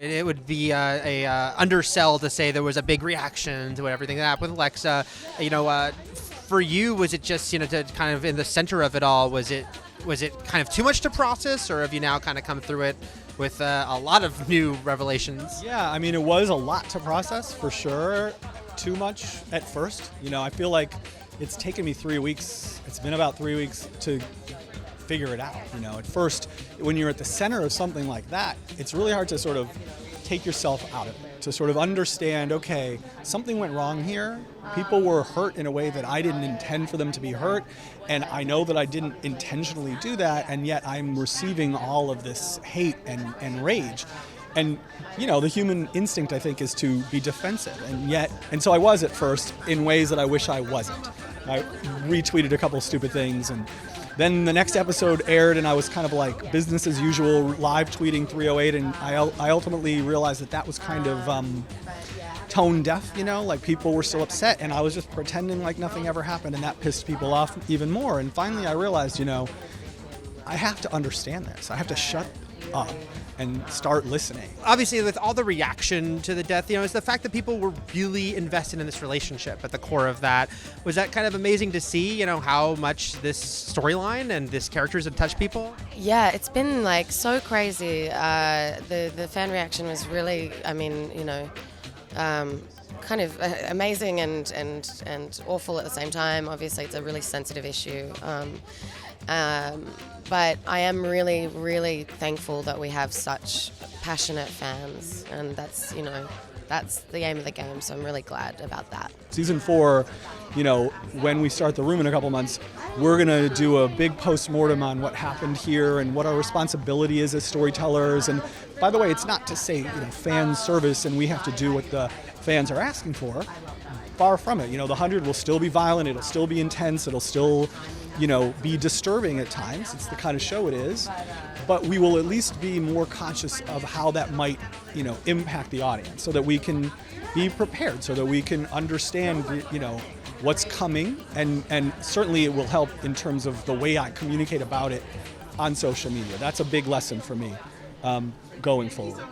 It would be a undersell to say there was a big reaction to everything that happened with Lexa. For you, was it just to kind of in the center of it all? Was it kind of too much to process, or have you now kind of come through it with a lot of new revelations? Yeah, I mean, it was a lot to process for sure. Too much at first. I feel like it's taken me 3 weeks. It's been about 3 weeks to figure it out. At first, when you're at the center of something like that, it's really hard to sort of take yourself out of it, to sort of understand, okay, something went wrong here. People were hurt in a way that I didn't intend for them to be hurt, and I know that I didn't intentionally do that, and yet I'm receiving all of this hate and rage. And, the human instinct, I think, is to be defensive. And so I was at first in ways that I wish I wasn't. I retweeted a couple stupid things, and then the next episode aired, and I was kind of like business as usual, live tweeting 308, and I ultimately realized that was kind of tone deaf, like people were still upset, and I was just pretending like nothing ever happened, and that pissed people off even more. And finally I realized, I have to understand this. I have to shut up and start listening. Obviously, with all the reaction to the death, it's the fact that people were really invested in this relationship at the core of that. Was that kind of amazing to see, how much this storyline and this characters have touched people? Yeah, it's been so crazy. The fan reaction was really, kind of amazing and awful at the same time. Obviously, it's a really sensitive issue. But I am really, really thankful that we have such passionate fans, and that's the aim of the game, so I'm really glad about that. Season 4, when we start The Room in a couple months, we're going to do a big post-mortem on what happened here and what our responsibility is as storytellers. And by the way, it's not to say, fan service and we have to do what the fans are asking for. Far from it. The 100 will still be violent, it'll still be intense, it'll still be disturbing at times. It's the kind of show it is. But we will at least be more conscious of how that might, impact the audience, so that we can be prepared, so that we can understand, what's coming. And certainly it will help in terms of the way I communicate about it on social media. That's a big lesson for me going forward.